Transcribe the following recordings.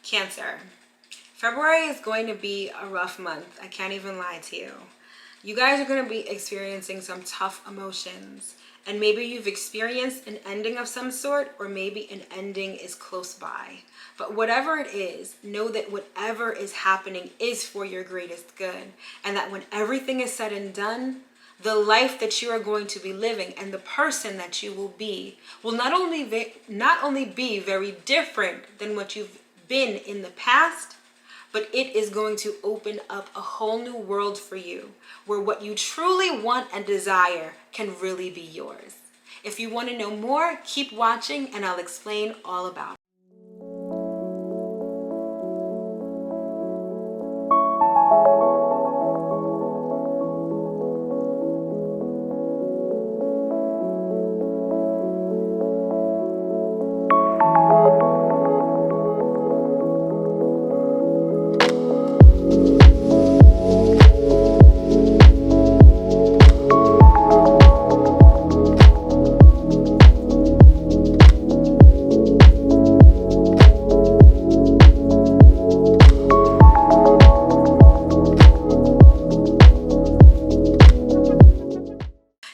Cancer. February is going to be a rough month. I can't even lie to you. You guys are going to be experiencing some tough emotions. And maybe you've experienced an ending of some sort, or maybe an ending is close by. But whatever it is, know that whatever is happening is for your greatest good. And that when everything is said and done, the life that you are going to be living and the person that you will be will not only be very different than what you've been in the past, but it is going to open up a whole new world for you where what you truly want and desire can really be yours. If you want to know more, keep watching and I'll explain all about it.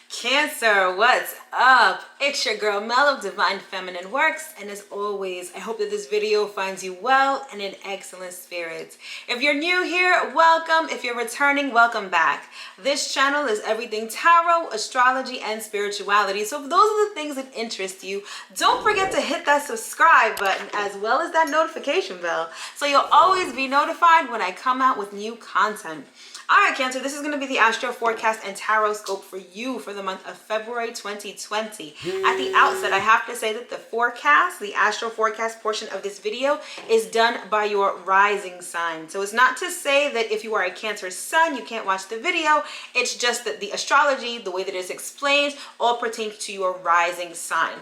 Cancer, what's up? It's your girl Mel of Divine Feminine Works, and as always, I hope that this video finds you well and in excellent spirits. If you're new here, welcome. If you're returning, welcome back. This channel is everything tarot, astrology, and spirituality. So if those are the things that interest you, don't forget to hit that subscribe button as well as that notification bell so you'll always be notified when I come out with new content. All right, Cancer, this is going to be the Astro Forecast and Tarot Scope for you for the month of February 2020. At the outset, I have to say that the forecast, the Astro Forecast portion of this video is done by your rising sign. So it's not to say that if you are a Cancer sun, you can't watch the video. It's just that the astrology, the way that it's explained, all pertains to your rising sign.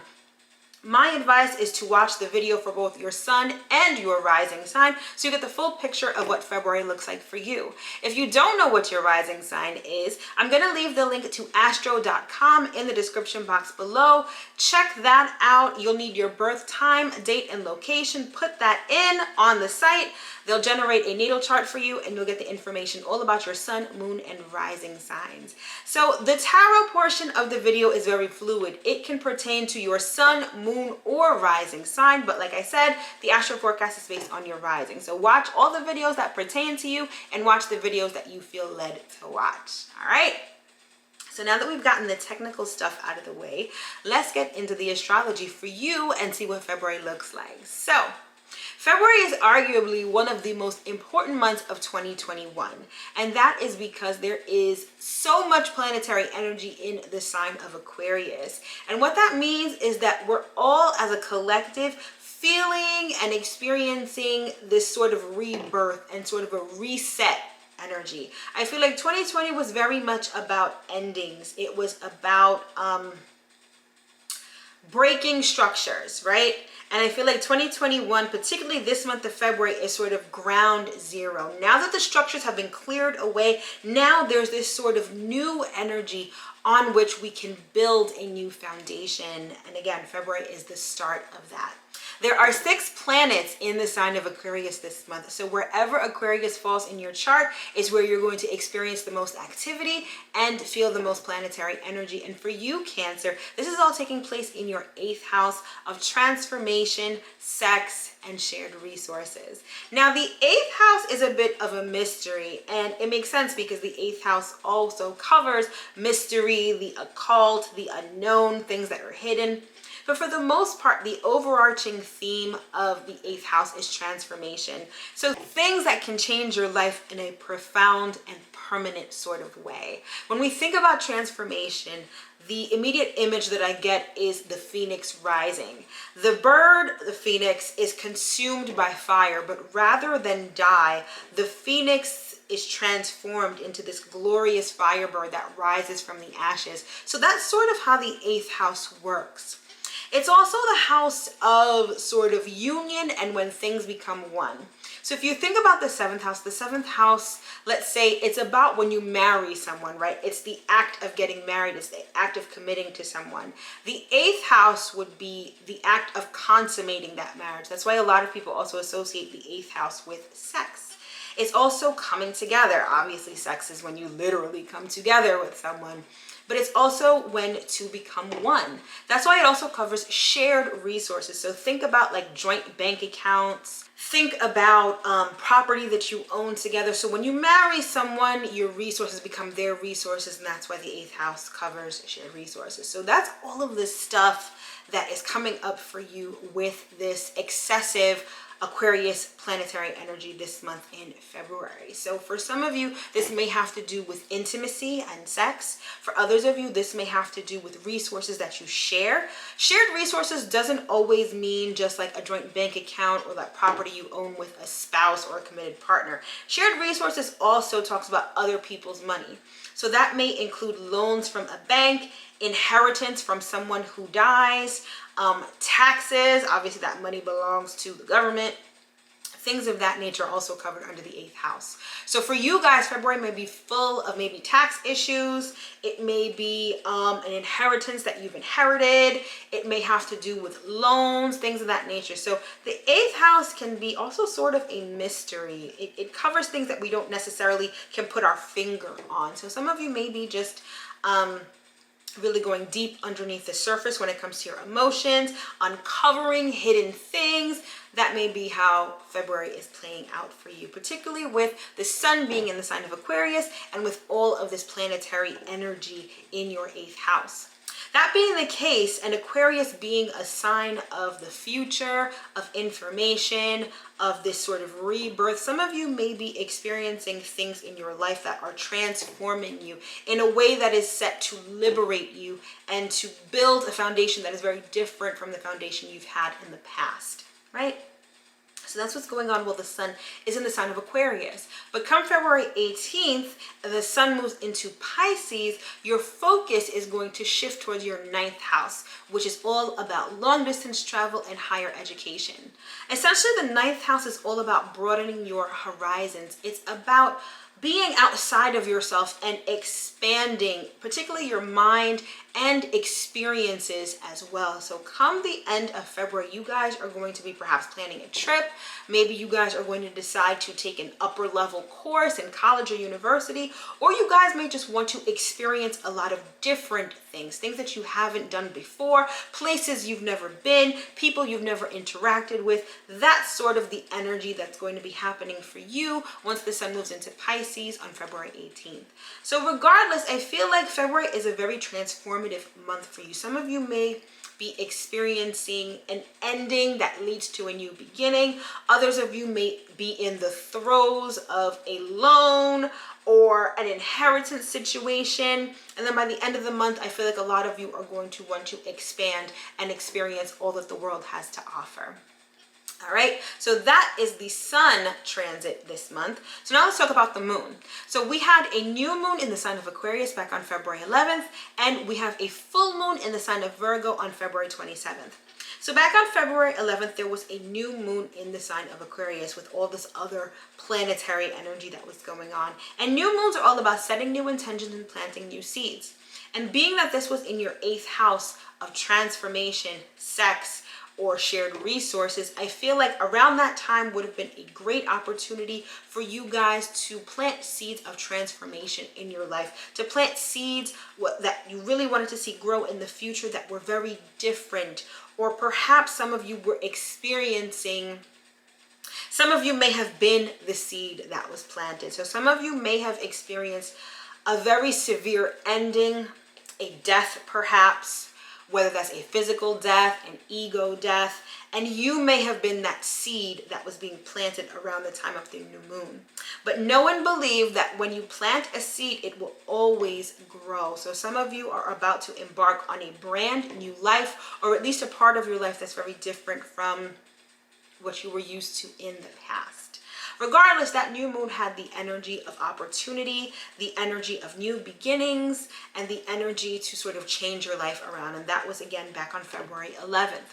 My advice is to watch the video for both your sun and your rising sign so you get the full picture of what February looks like for you. If you don't know what your rising sign is, I'm going to leave the link to astro.com in the description box below. Check that out. You'll need your birth time, date, and location. Put that in on the site. They'll generate a natal chart for you and you'll get the information all about your sun, moon, and rising signs. So the tarot portion of the video is very fluid. It can pertain to your sun, moon, or rising sign, but like I said, the astro forecast is based on your rising. So watch all the videos that pertain to you and watch the videos that you feel led to watch. All right. So now that we've gotten the technical stuff out of the way, let's get into the astrology for you and see what February looks like. So February is arguably one of the most important months of 2021, and that is because there is so much planetary energy in the sign of Aquarius. And what that means is that we're all, as a collective, feeling and experiencing this sort of rebirth and sort of a reset energy. I feel like 2020 was very much about endings. It was about breaking structures, right? And I feel like 2021, particularly this month of February, is sort of ground zero. Now that the structures have been cleared away, now there's this sort of new energy on which we can build a new foundation. And again, February is the start of that. There are 6 planets in the sign of Aquarius this month. So wherever Aquarius falls in your chart is where you're going to experience the most activity and feel the most planetary energy. And for you, Cancer, this is all taking place in your 8th house of transformation, sex, and shared resources. Now, the 8th house is a bit of a mystery, and it makes sense because the 8th house also covers mystery, the occult, the unknown, things that are hidden. But for the most part, the overarching theme of the 8th house is transformation. So things that can change your life in a profound and permanent sort of way. When we think about transformation, the immediate image that I get is the phoenix rising. The bird, the phoenix, is consumed by fire, but rather than die, the phoenix is transformed into this glorious firebird that rises from the ashes. So that's sort of how the 8th house works. It's also the house of sort of union and when things become one. So if you think about the seventh house, let's say it's about when you marry someone, right? It's the act of getting married. It's the act of committing to someone. The eighth house would be the act of consummating that marriage. That's why a lot of people also associate the eighth house with sex. It's also coming together. Obviously, sex is when you literally come together with someone. But it's also when to become one. That's why it also covers shared resources. So think about like joint bank accounts. Think about property that you own together. So when you marry someone, your resources become their resources, and that's why the eighth house covers shared resources. So that's all of this stuff that is coming up for you with this excessive Aquarius planetary energy this month in February. So for some of you, this may have to do with intimacy and sex. For others of you, this may have to do with resources that you share. Shared resources doesn't always mean just like a joint bank account or that property you own with a spouse or a committed partner. Shared resources also talks about other people's money. So that may include loans from a bank, inheritance from someone who dies, taxes, obviously that money belongs to the government. Things of that nature are also covered under the eighth house. So for you guys, February may be full of maybe tax issues. It may be an inheritance that you've inherited. It may have to do with loans, things of that nature. So the eighth house can be also sort of a mystery. It covers things that we don't necessarily can put our finger on. So some of you may be just really going deep underneath the surface when it comes to your emotions, uncovering hidden things. That may be how February is playing out for you, particularly with the sun being in the sign of Aquarius and with all of this planetary energy in your eighth house. That being the case, and Aquarius being a sign of the future, of information, of this sort of rebirth, some of you may be experiencing things in your life that are transforming you in a way that is set to liberate you and to build a foundation that is very different from the foundation you've had in the past, right? So that's what's going on while the sun is in the sign of Aquarius. But come February 18th, the sun moves into Pisces, your focus is going to shift towards your ninth house, which is all about long distance travel and higher education. Essentially, the ninth house is all about broadening your horizons. It's about being outside of yourself and expanding, particularly your mind and experiences as well. So come the end of February, you guys are going to be perhaps planning a trip. Maybe you guys are going to decide to take an upper level course in college or university, or you guys may just want to experience a lot of different things that you haven't done before, places you've never been, people you've never interacted with. That's sort of the energy that's going to be happening for you once the sun moves into Pisces on February 18th. So regardless, I feel like February is a very transformative month for you. Some of you may be experiencing an ending that leads to a new beginning. Others of you may be in the throes of a loan or an inheritance situation. And then by the end of the month, I feel like a lot of you are going to want to expand and experience all that the world has to offer. All right, so that is the sun transit this month. So now let's talk about the moon. So we had a new moon in the sign of Aquarius back on February 11th, and we have a full moon in the sign of Virgo on February 27th. So back on February 11th, there was a new moon in the sign of Aquarius with all this other planetary energy that was going on. And new moons are all about setting new intentions and planting new seeds. And being that this was in your eighth house of transformation, sex, or shared resources, I feel like around that time would have been a great opportunity for you guys to plant seeds of transformation in your life, to plant seeds that you really wanted to see grow in the future that were very different, or perhaps some of you were experiencing, some of you may have been the seed that was planted. So some of you may have experienced a very severe ending, a death perhaps, whether that's a physical death, an ego death, and you may have been that seed that was being planted around the time of the new moon. But know and believe that when you plant a seed, it will always grow. So some of you are about to embark on a brand new life, or at least a part of your life that's very different from what you were used to in the past. Regardless, that new moon had the energy of opportunity, the energy of new beginnings, and the energy to sort of change your life around. And that was again back on February 11th.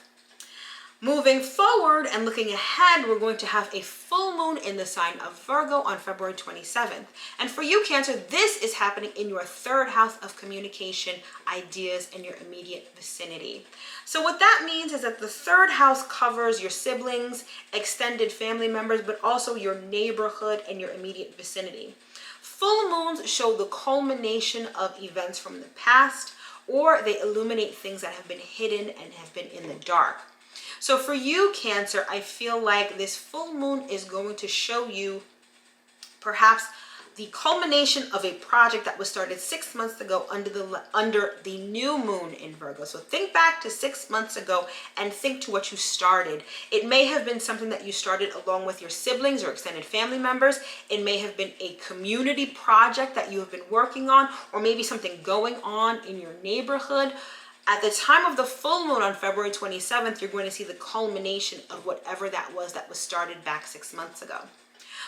Moving forward and looking ahead, we're going to have a full moon in the sign of Virgo on February 27th. And for you, Cancer, this is happening in your third house of communication, ideas, and your immediate vicinity. So what that means is that the third house covers your siblings, extended family members, but also your neighborhood and your immediate vicinity. Full moons show the culmination of events from the past, or they illuminate things that have been hidden and have been in the dark. So for you, Cancer, I feel like this full moon is going to show you perhaps the culmination of a project that was started 6 months ago under the new moon in Virgo. So think back to 6 months ago and think to what you started. It may have been something that you started along with your siblings or extended family members. It may have been a community project that you have been working on, or maybe something going on in your neighborhood. At the time of the full moon on February 27th, you're going to see the culmination of whatever that was started back 6 months ago.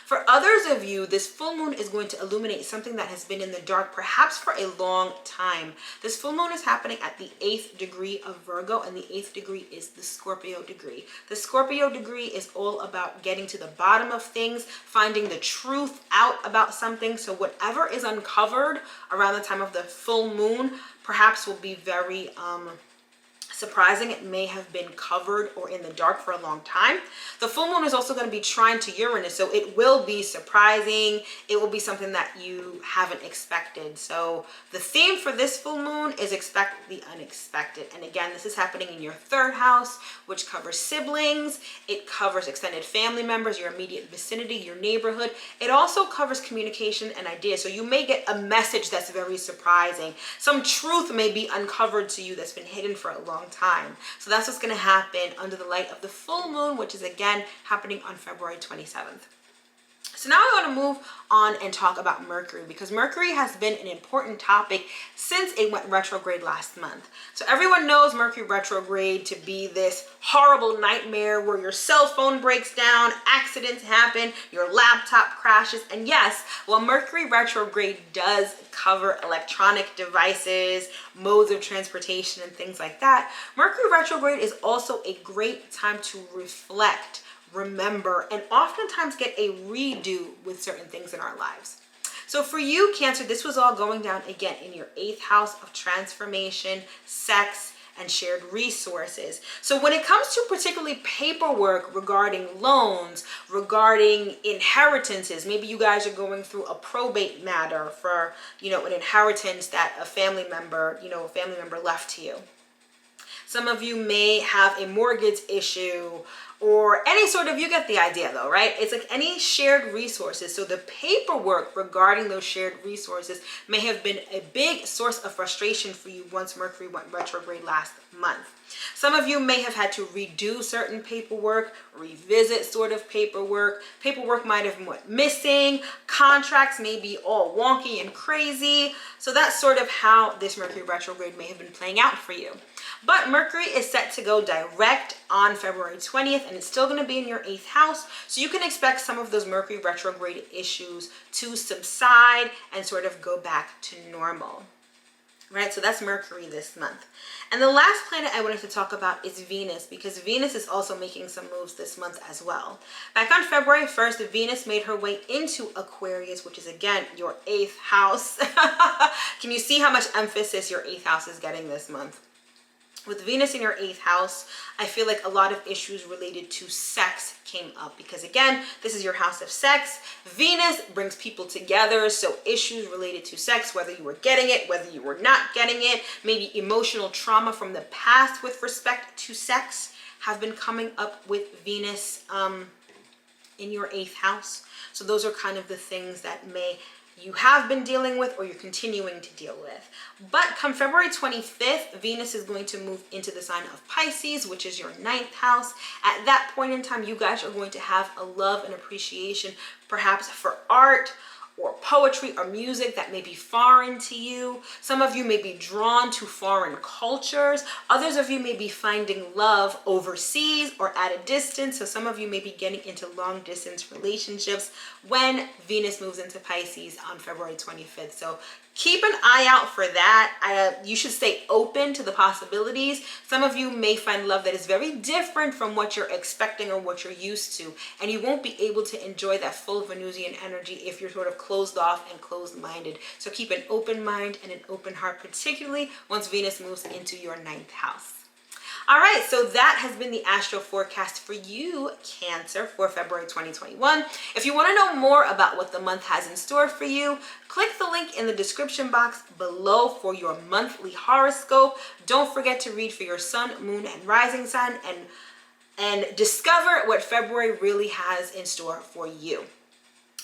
For others of you, this full moon is going to illuminate something that has been in the dark, perhaps for a long time. This full moon is happening at the 8th degree of Virgo, and the 8th degree is the Scorpio degree. The Scorpio degree is all about getting to the bottom of things, finding the truth out about something. So whatever is uncovered around the time of the full moon, perhaps will be very surprising. It may have been covered or in the dark for a long time. The full moon is also going to be trine to Uranus, so it will be surprising. It will be something that you haven't expected. So the theme for this full moon is expect the unexpected. And again, this is happening in your third house, which covers siblings. It covers extended family members, your immediate vicinity, your neighborhood. It also covers communication and ideas. So you may get a message that's very surprising. Some truth may be uncovered to you that's been hidden for a long time. So that's what's going to happen under the light of the full moon, which is again happening on February 27th. So now I want to move on and talk about Mercury, because Mercury has been an important topic since it went retrograde last month. So everyone knows Mercury retrograde to be this horrible nightmare where your cell phone breaks down, accidents happen, your laptop crashes. And yes, while Mercury retrograde does cover electronic devices, modes of transportation, and things like that, Mercury retrograde is also a great time to reflect, remember, and oftentimes get a redo with certain things in our lives. So for you, Cancer, this was all going down again in your 8th house of transformation, sex, and shared resources. So when it comes to particularly paperwork regarding loans, regarding inheritances, maybe you guys are going through a probate matter for, an inheritance that a family member left to you. Some of you may have a mortgage issue or any sort of, you get the idea though, right? It's like any shared resources. So the paperwork regarding those shared resources may have been a big source of frustration for you once Mercury went retrograde last month. Some of you may have had to redo certain paperwork, revisit sort of paperwork. Paperwork might have went missing. Contracts may be all wonky and crazy. So that's sort of how this Mercury retrograde may have been playing out for you. But Mercury is set to go direct on February 20th, and it's still going to be in your 8th house. So you can expect some of those Mercury retrograde issues to subside and sort of go back to normal. Right, so that's Mercury this month. And the last planet I wanted to talk about is Venus, because Venus is also making some moves this month as well. Back on February 1st, Venus made her way into Aquarius, which is again your 8th house. Can you see how much emphasis your 8th house is getting this month? With Venus in your 8th house, I feel like a lot of issues related to sex came up, because again, this is your house of sex. Venus brings people together, so issues related to sex, whether you were getting it, whether you were not getting it, maybe emotional trauma from the past with respect to sex have been coming up with Venus in your 8th house. So those are kind of the things that you have been dealing with or you're continuing to deal with. But come February 25th, Venus is going to move into the sign of Pisces, which is your 9th house. At that point in time, you guys are going to have a love and appreciation, perhaps for art or poetry or music that may be foreign to you. Some of you may be drawn to foreign cultures. Others of you may be finding love overseas or at a distance. So some of you may be getting into long distance relationships when Venus moves into Pisces on February 25th. So keep an eye out for that. You should stay open to the possibilities. Some of you may find love that is very different from what you're expecting or what you're used to, and you won't be able to enjoy that full Venusian energy if you're sort of closed off and closed-minded. So keep an open mind and an open heart, particularly once Venus moves into your 9th house. All right, so that has been the astro forecast for you, Cancer, for February 2021. If you want to know more about what the month has in store for you, click the link in the description box below for your monthly horoscope. Don't forget to read for your sun, moon, and rising sign and discover what February really has in store for you.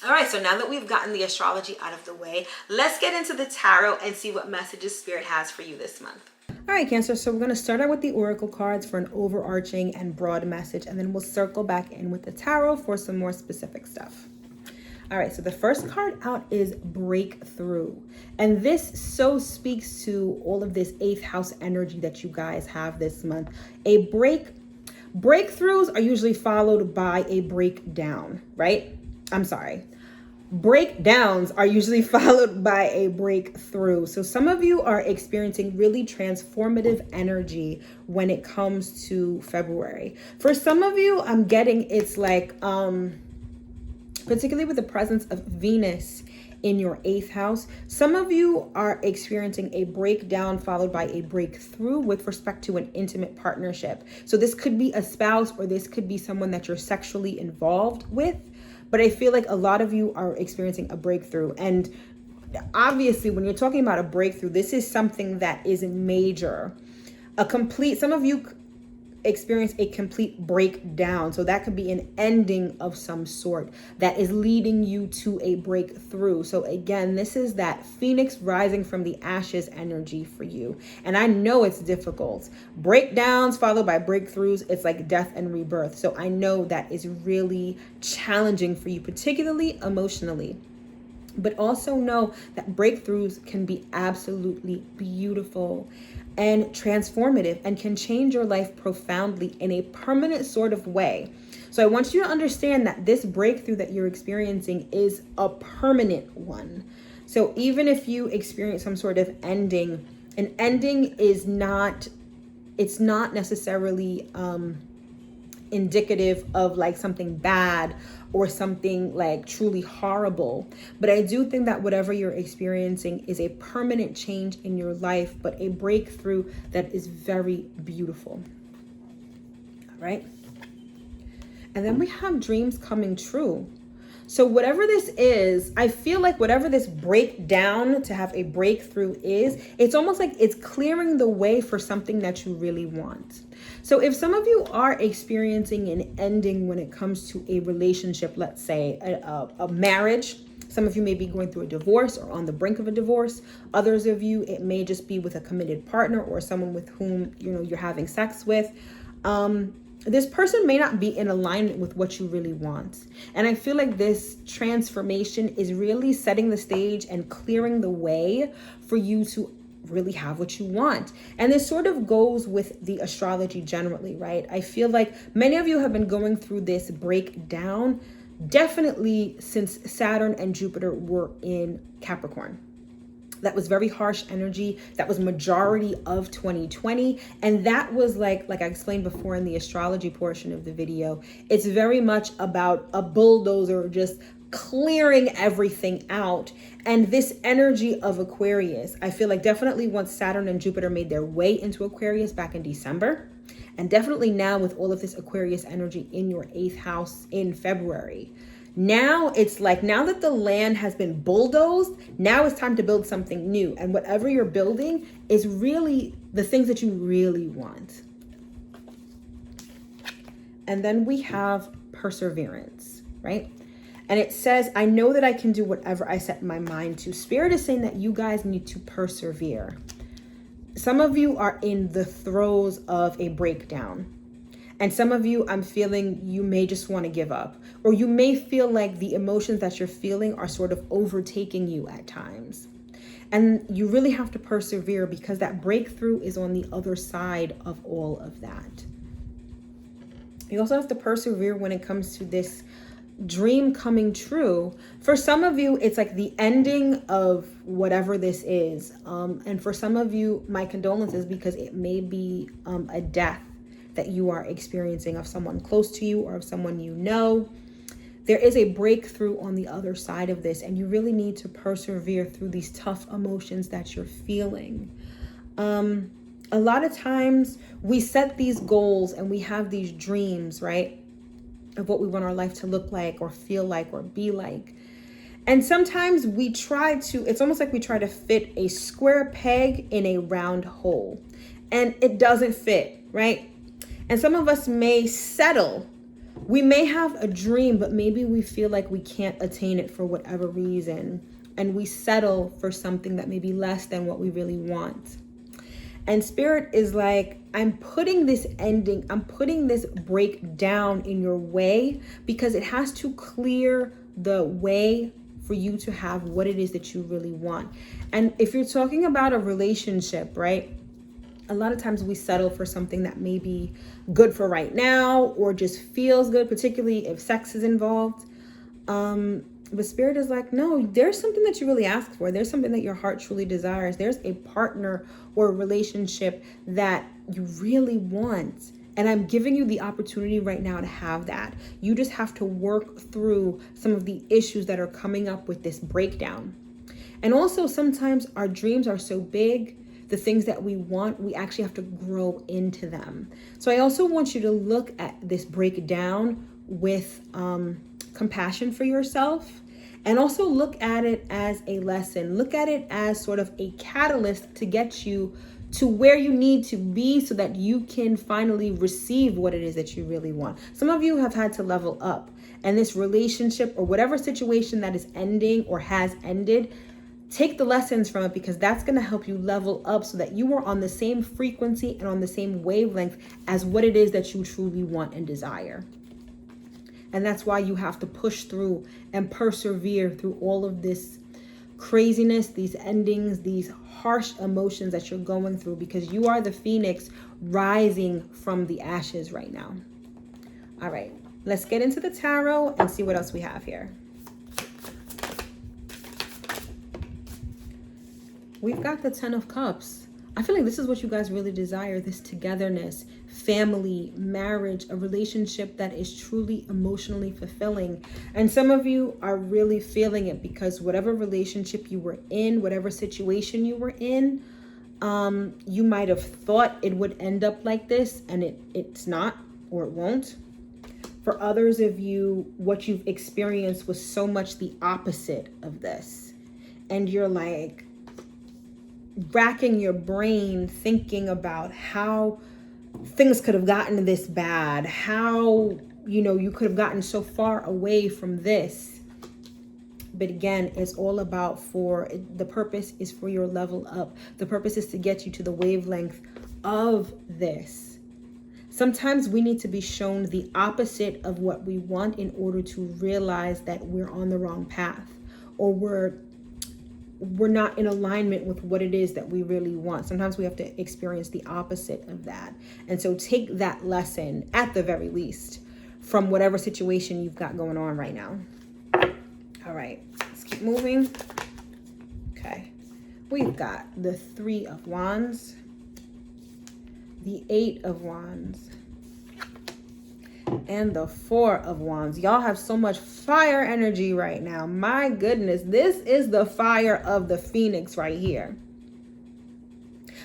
All right, so now that we've gotten the astrology out of the way, let's get into the tarot and see what messages Spirit has for you this month. All right, Cancer, so we're going to start out with the oracle cards for an overarching and broad message, and then we'll circle back in with the tarot for some more specific stuff. All right, so the first card out is breakthrough. And this so speaks to all of this 8th house energy that you guys have this month. Breakthroughs are usually followed by a breakdown, right? Breakdowns are usually followed by a breakthrough. So some of you are experiencing really transformative energy when it comes to February. For some of you, I'm getting it's like, particularly with the presence of Venus in your 8th house, some of you are experiencing a breakdown followed by a breakthrough with respect to an intimate partnership. So this could be a spouse, or this could be someone that you're sexually involved with. But I feel like a lot of you are experiencing a breakthrough. And obviously, when you're talking about a breakthrough, this is something that is major. Some of you experience a complete breakdown. So that could be an ending of some sort that is leading you to a breakthrough. So again, this is that phoenix rising from the ashes energy for you. And I know it's difficult. Breakdowns followed by breakthroughs, it's like death and rebirth. So I know that is really challenging for you, particularly emotionally. But also know that breakthroughs can be absolutely beautiful and transformative and can change your life profoundly in a permanent sort of way. So I want you to understand that this breakthrough that you're experiencing is a permanent one. So even if you experience some sort of ending, an ending is not necessarily indicative of like something bad or something like truly horrible. But I do think that whatever you're experiencing is a permanent change in your life, but a breakthrough that is very beautiful. All right. And then we have dreams coming true. So whatever this is, I feel like whatever this breakdown to have a breakthrough is, it's almost like it's clearing the way for something that you really want. So if some of you are experiencing an ending when it comes to a relationship, let's say a marriage, some of you may be going through a divorce or on the brink of a divorce. Others of you, it may just be with a committed partner or someone with whom you're having sex with. This person may not be in alignment with what you really want. And I feel like this transformation is really setting the stage and clearing the way for you to really have what you want. And this sort of goes with the astrology generally, right? I feel like many of you have been going through this breakdown definitely since Saturn and Jupiter were in Capricorn. That was very harsh energy. That was majority of 2020. And that was like I explained before in the astrology portion of the video, it's very much about a bulldozer just clearing everything out. And this energy of Aquarius, I feel like definitely once Saturn and Jupiter made their way into Aquarius back in December, and definitely now with all of this Aquarius energy in your 8th house in February, now it's like, now that the land has been bulldozed, now it's time to build something new. And whatever you're building is really the things that you really want. And then we have perseverance, right? And it says, I know that I can do whatever I set my mind to. Spirit is saying that you guys need to persevere. Some of you are in the throes of a breakdown. And some of you, I'm feeling you may just want to give up, or you may feel like the emotions that you're feeling are sort of overtaking you at times. And you really have to persevere, because that breakthrough is on the other side of all of that. You also have to persevere when it comes to this dream coming true. For some of you, it's like the ending of whatever this is. And for some of you, my condolences, because it may be a death that you are experiencing of someone close to you or of someone you know. There is a breakthrough on the other side of this, and you really need to persevere through these tough emotions that you're feeling. A lot of times we set these goals and we have these dreams, right, of what we want our life to look like or feel like or be like. And sometimes it's almost like we try to fit a square peg in a round hole, and it doesn't fit, right? And some of us may settle. We may have a dream, but maybe we feel like we can't attain it for whatever reason. And we settle for something that may be less than what we really want. And Spirit is like, I'm putting this breakdown in your way, because it has to clear the way for you to have what it is that you really want. And if you're talking about a relationship, right? A lot of times we settle for something that may be good for right now, or just feels good, particularly if sex is involved. But Spirit is like, no, there's something that you really ask for. There's something that your heart truly desires. There's a partner or a relationship that you really want. And I'm giving you the opportunity right now to have that. You just have to work through some of the issues that are coming up with this breakdown. And also sometimes our dreams are so big, the things that we want, we actually have to grow into them. So I also want you to look at this breakdown with compassion for yourself, and also look at it as a lesson. Look at it as sort of a catalyst to get you to where you need to be, so that you can finally receive what it is that you really want. Some of you have had to level up, and this relationship or whatever situation that is ending or has ended, take the lessons from it, because that's going to help you level up so that you are on the same frequency and on the same wavelength as what it is that you truly want and desire. And that's why you have to push through and persevere through all of this craziness, these endings, these harsh emotions that you're going through, because you are the phoenix rising from the ashes right now. All right, let's get into the tarot and see what else we have here. We've got the 10 of Cups. I feel like this is what you guys really desire, this togetherness, family, marriage, a relationship that is truly emotionally fulfilling. And some of you are really feeling it, because whatever relationship you were in, whatever situation you were in, you might have thought it would end up like this, and it's not, or it won't. For others of you, what you've experienced was so much the opposite of this. And you're like, racking your brain thinking about how things could have gotten this bad, how you could have gotten so far away from this. But again, it's all about the purpose is for your level up. The purpose is to get you to the wavelength of this. Sometimes we need to be shown the opposite of what we want in order to realize that we're on the wrong path, or we're not in alignment with what it is that we really want. Sometimes we have to experience the opposite of that. And so take that lesson, at the very least, from whatever situation you've got going on right now. All right, let's keep moving. Okay, we've got the 3 of Wands, the 8 of Wands, and the 4 of Wands. Y'all have so much fire energy right now. My goodness, this is the fire of the Phoenix right here.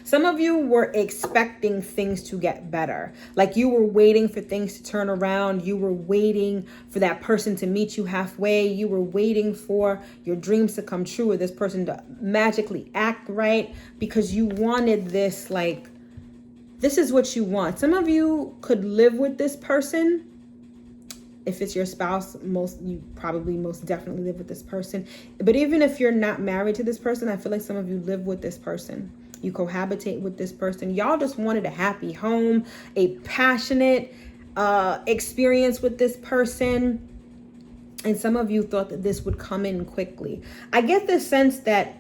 Some of you were expecting things to get better. Like you were waiting for things to turn around. You were waiting for that person to meet you halfway. You were waiting for your dreams to come true, or this person to magically act right, because you wanted this, like, this is what you want. Some of you could live with this person. If it's your spouse, you probably most definitely live with this person. But even if you're not married to this person, I feel like some of you live with this person. You cohabitate with this person. Y'all just wanted a happy home, a passionate, experience with this person. And some of you thought that this would come in quickly. I get the sense that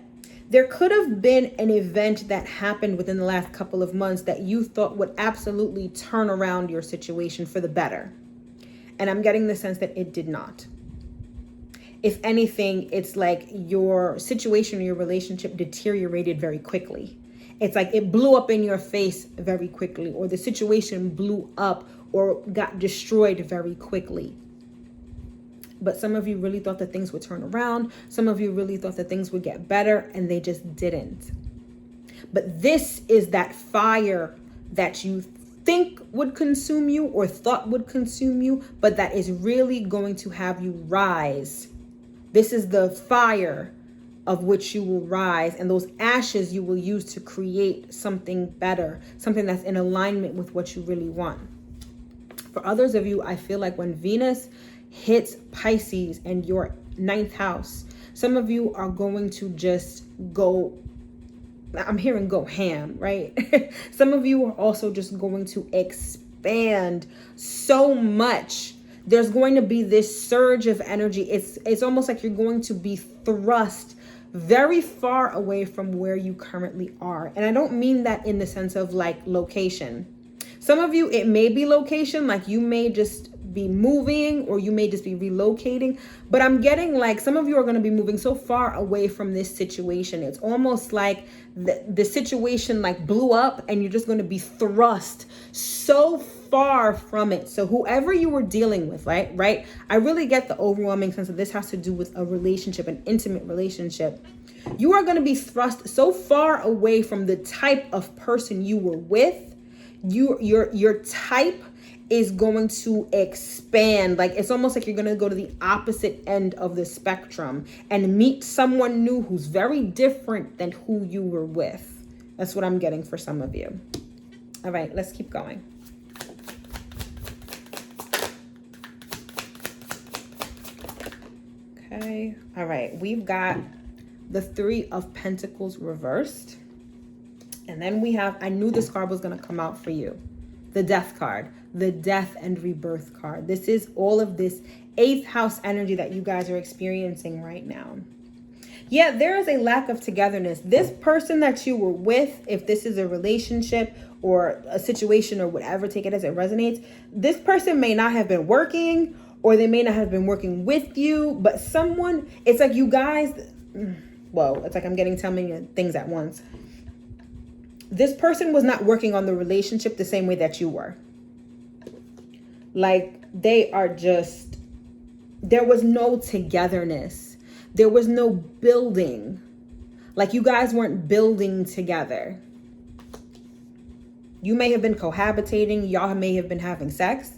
there could have been an event that happened within the last couple of months that you thought would absolutely turn around your situation for the better. And I'm getting the sense that it did not. If anything, it's like your situation or your relationship deteriorated very quickly. It's like it blew up in your face very quickly, or the situation blew up or got destroyed very quickly. But some of you really thought that things would turn around. Some of you really thought that things would get better, and they just didn't. But this is that fire that you think would consume you or thought would consume you, but that is really going to have you rise. This is the fire of which you will rise, and those ashes you will use to create something better, something that's in alignment with what you really want. For others of you, I feel like when Venus hits Pisces and your 9th house, some of you are going to just go, I'm hearing go ham, right? Some of you are also just going to expand so much. There's going to be this surge of energy. It's almost like you're going to be thrust very far away from where you currently are. And I don't mean that in the sense of like location. Some of you, it may be location, like you may just be moving or you may just be relocating, but I'm getting like some of you are going to be moving so far away from this situation. It's almost like the situation like blew up and you're just going to be thrust so far from it. So whoever you were dealing with, right? I really get the overwhelming sense that this has to do with a relationship, an intimate relationship. You are going to be thrust so far away from the type of person you were with. Your type is going to expand. Like it's almost like you're going to go to the opposite end of the spectrum and meet someone new who's very different than who you were with. That's what I'm getting for some of you. All right, let's keep going. Okay. All right. We've got the 3 of Pentacles reversed. And then we have, I knew this card was going to come out for you. The Death card, the Death and Rebirth card. This is all of this 8th house energy that you guys are experiencing right now. Yeah, there is a lack of togetherness. This person that you were with, if this is a relationship or a situation or whatever, take it as it resonates. This person may not have been working, or they may not have been working with you, but someone, it's like you guys, well, it's like I'm getting too many things at once. This person was not working on the relationship the same way that you were. Like they are just, there was no togetherness. There was no building. Like you guys weren't building together. You may have been cohabitating. Y'all may have been having sex.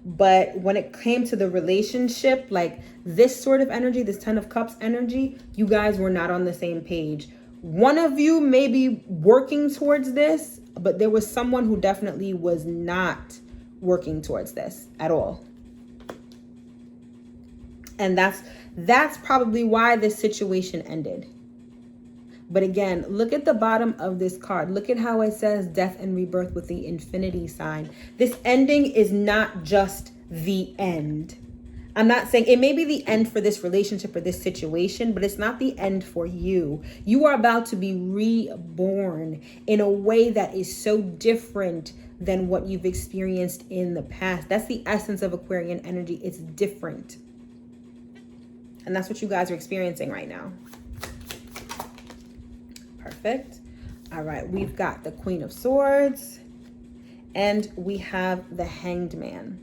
But when it came to the relationship, like this sort of energy, this 10 of Cups energy, you guys were not on the same page. One of you may be working towards this, but there was someone who definitely was not working towards this at all. And that's probably why this situation ended. But again, look at the bottom of this card. Look at how it says Death and Rebirth with the infinity sign. This ending is not just the end. I'm not saying it may be the end for this relationship or this situation, but it's not the end for you. You are about to be reborn in a way that is so different than what you've experienced in the past. That's the essence of Aquarian energy. It's different. And that's what you guys are experiencing right now. Perfect. All right, we've got the Queen of Swords and we have the Hanged Man.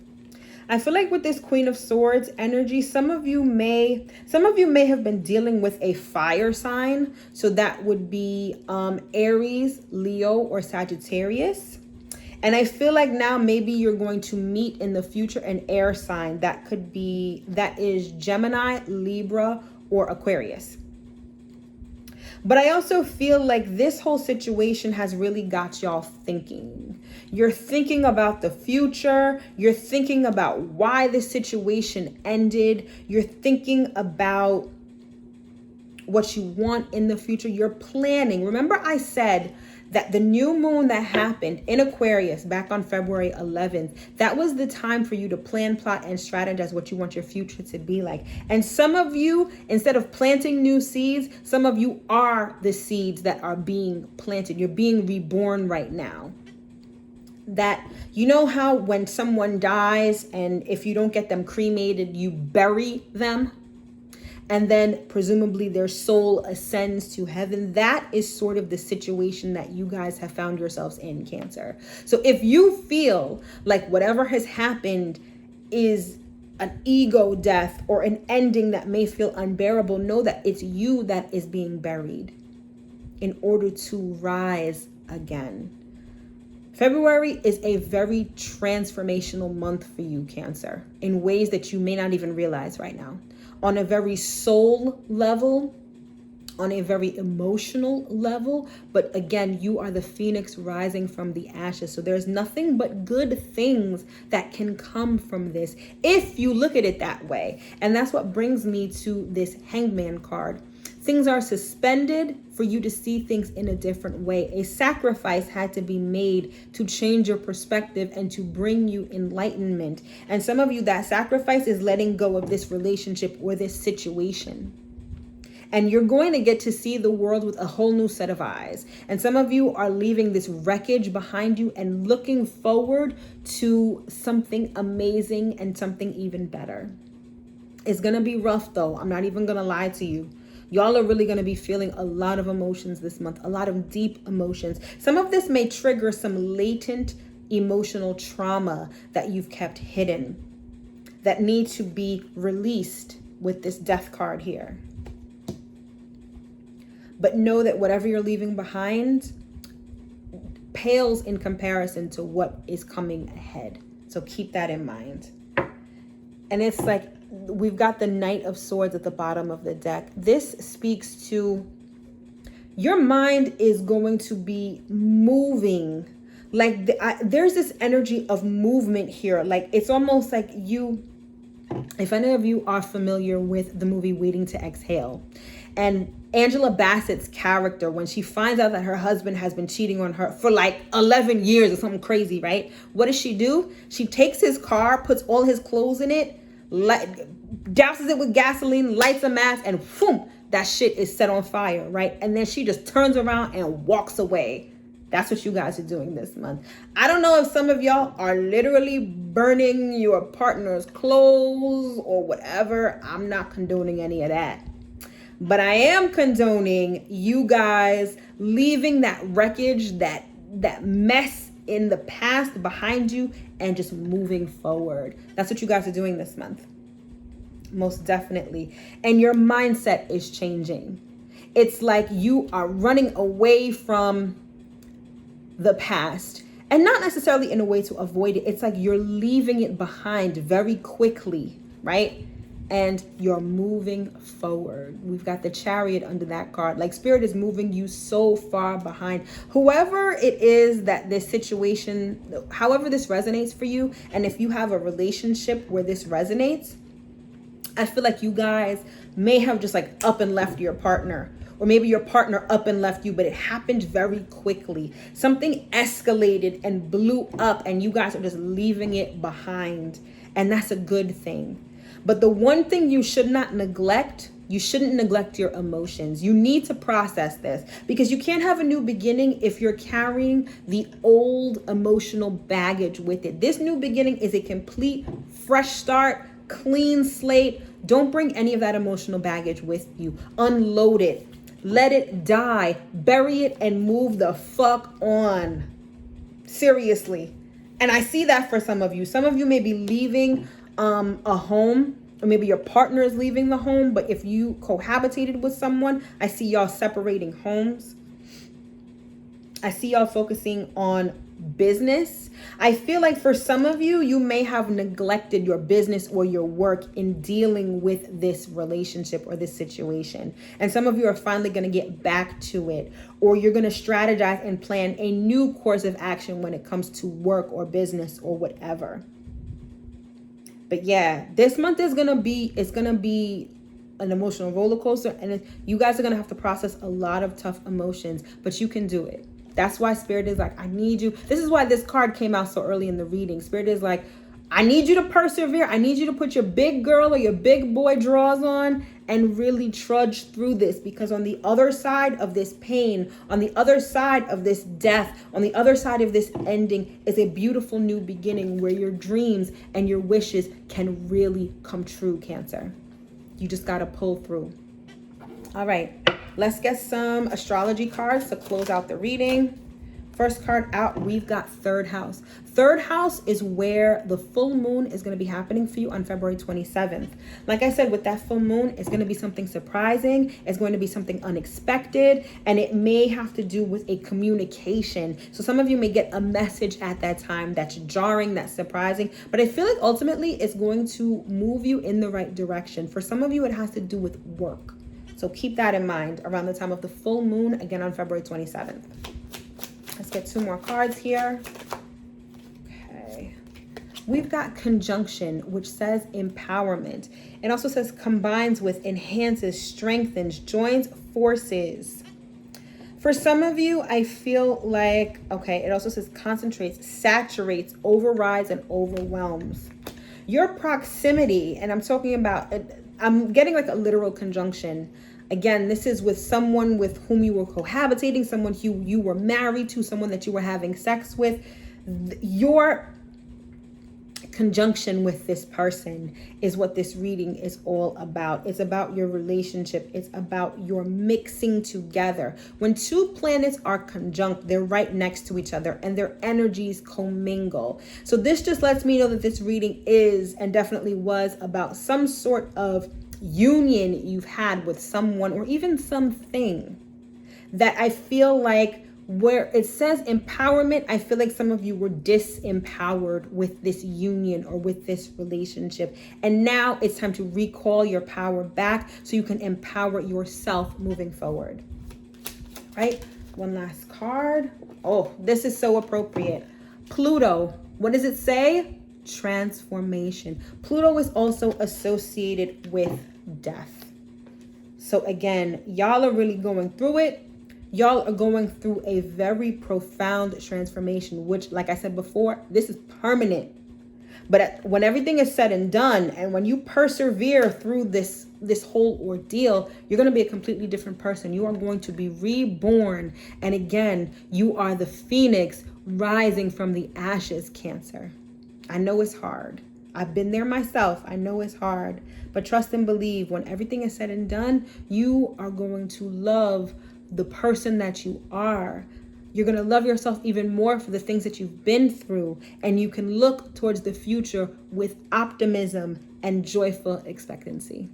I feel like with this Queen of Swords energy, some of you may have been dealing with a fire sign. So that would be Aries, Leo, or Sagittarius. And I feel like now maybe you're going to meet in the future an air sign that is Gemini, Libra, or Aquarius. But I also feel like this whole situation has really got y'all thinking. You're thinking about the future. You're thinking about why the situation ended. You're thinking about what you want in the future. You're planning. Remember I said that the new moon that happened in Aquarius back on February 11th, that was the time for you to plan, plot, and strategize what you want your future to be like. And some of you, instead of planting new seeds, some of you are the seeds that are being planted. You're being reborn right now. That, you know how when someone dies and if you don't get them cremated, you bury them? And then presumably their soul ascends to heaven. That is sort of the situation that you guys have found yourselves in, Cancer. So if you feel like whatever has happened is an ego death or an ending that may feel unbearable, know that it's you that is being buried in order to rise again. February is a very transformational month for you, Cancer, in ways that you may not even realize right now. On a very soul level, on a very emotional level, but again, you are the phoenix rising from the ashes. So there's nothing but good things that can come from this if you look at it that way. And that's what brings me to this Hangman card. Things are suspended for you to see things in a different way. A sacrifice had to be made to change your perspective and to bring you enlightenment. And some of you, that sacrifice is letting go of this relationship or this situation. And you're going to get to see the world with a whole new set of eyes. And some of you are leaving this wreckage behind you and looking forward to something amazing and something even better. It's going to be rough though. I'm not even going to lie to you. Y'all are really going to be feeling a lot of emotions this month, a lot of deep emotions. Some of this may trigger some latent emotional trauma that you've kept hidden that need to be released with this death card here. But know that whatever you're leaving behind pales in comparison to what is coming ahead. So keep that in mind. And it's like, we've got the Knight of Swords at the bottom of the deck. This speaks to your mind is going to be moving. Like there's this energy of movement here. Like it's almost like you, if any of you are familiar with the movie Waiting to Exhale, and Angela Bassett's character, when she finds out that her husband has been cheating on her for like 11 years or something crazy, right? What does she do? She takes his car, puts all his clothes in it, douses it with gasoline, lights a match, and boom, that shit is set on fire, right? And then she just turns around and walks away. That's what you guys are doing this month. I don't know if some of y'all are literally burning your partner's clothes or whatever. I'm not condoning any of that. But I am condoning you guys leaving that wreckage, that mess in the past behind you and just moving forward. That's what you guys are doing this month. Most definitely. And your mindset is changing. It's like you are running away from the past, and not necessarily in a way to avoid it. It's like you're leaving it behind very quickly, right? And you're moving forward. We've got the Chariot under that card. Like Spirit is moving you so far behind. Whoever it is that this situation, however this resonates for you, and if you have a relationship where this resonates, I feel like you guys may have just like up and left your partner. Or maybe your partner up and left you, but it happened very quickly. Something escalated and blew up and you guys are just leaving it behind. And that's a good thing. But the one thing you should not neglect, you shouldn't neglect your emotions. You need to process this because you can't have a new beginning if you're carrying the old emotional baggage with it. This new beginning is a complete fresh start, clean slate. Don't bring any of that emotional baggage with you. Unload it. Let it die. Bury it and move the fuck on. Seriously. And I see that for some of you. Some of you may be leaving a home, or maybe your partner is leaving the home, but if you cohabitated with someone, I see y'all separating homes. I see y'all focusing on business. I feel like for some of you, you may have neglected your business or your work in dealing with this relationship or this situation. And some of you are finally going to get back to it, or you're going to strategize and plan a new course of action when it comes to work or business or whatever. But yeah, this month is going to be an emotional roller coaster, and you guys are going to have to process a lot of tough emotions, but you can do it. That's why Spirit is like, I need you. This is why this card came out so early in the reading. Spirit is like, I need you to persevere. I need you to put your big girl or your big boy drawers on and really trudge through this, because on the other side of this pain, on the other side of this death, on the other side of this ending is a beautiful new beginning where your dreams and your wishes can really come true, Cancer. You just got to pull through. All right, let's get some astrology cards to close out the reading. First card out, we've got third house. Third house is where the full moon is going to be happening for you on February 27th. Like I said, with that full moon, it's going to be something surprising. It's going to be something unexpected, and it may have to do with a communication. So some of you may get a message at that time that's jarring, that's surprising, but I feel like ultimately it's going to move you in the right direction. For some of you, it has to do with work. So keep that in mind around the time of the full moon, again on February 27th. Let's get two more cards here. Okay. We've got conjunction, which says empowerment. It also says combines with, enhances, strengthens, joins forces. For some of you, I feel like, okay, it also says concentrates, saturates, overrides, and overwhelms. Your proximity, and I'm talking about, I'm getting like a literal conjunction. Again, this is with someone with whom you were cohabitating, someone who you were married to, someone that you were having sex with. Your conjunction with this person is what this reading is all about. It's about your relationship. It's about your mixing together. When two planets are conjunct, they're right next to each other and their energies commingle. So this just lets me know that this reading is, and definitely was, about some sort of union you've had with someone or even something that I feel like, where it says empowerment, I feel like some of you were disempowered with this union or with this relationship. And now it's time to recall your power back so you can empower yourself moving forward. Right? One last card. Oh, this is so appropriate. Pluto. What does it say? Transformation. Pluto is also associated with death. So again, y'all are really going through it. Y'all are going through a very profound transformation, which, like I said before, this is permanent. But when everything is said and done, and when you persevere through this whole ordeal, you're going to be a completely different person. You are going to be reborn. And again, you are the phoenix rising from the ashes, Cancer. I know it's hard. I've been there myself. I know it's hard. But trust and believe, when everything is said and done, you are going to love the person that you are. You're going to love yourself even more for the things that you've been through. And you can look towards the future with optimism and joyful expectancy.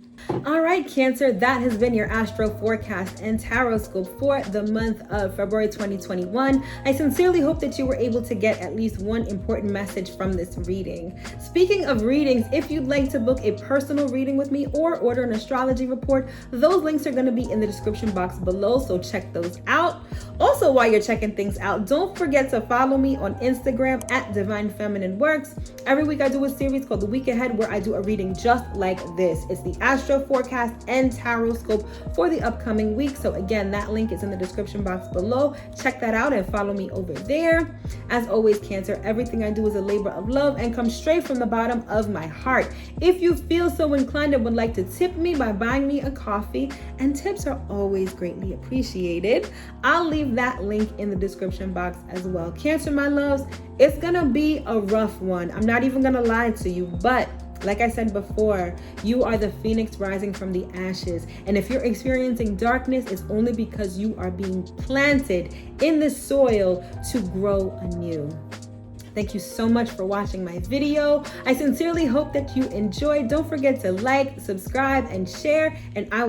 All right, Cancer, that has been your astro forecast and tarot scope for the month of February 2021. I sincerely hope that you were able to get at least one important message from this reading. Speaking of readings, if you'd like to book a personal reading with me or order an astrology report, those links are going to be in the description box below, so check those out. Also, while you're checking things out, don't forget to follow me on Instagram at Divine Feminine Works. Every week I do a series called The Week Ahead where I do a reading just like this. It's the astro forecast and tarot scope for the upcoming week. So again, that link is in the description box below. Check that out and follow me over there. As always, Cancer, everything I do is a labor of love and comes straight from the bottom of my heart. If you feel so inclined and would like to tip me by buying me a coffee, and tips are always greatly appreciated, I'll leave that link in the description box as well. Cancer, my loves, it's gonna be a rough one. I'm not even gonna lie to you, but like I said before, you are the phoenix rising from the ashes. And if you're experiencing darkness, it's only because you are being planted in the soil to grow anew. Thank you so much for watching my video. I sincerely hope that you enjoyed. Don't forget to like, subscribe, and share, and I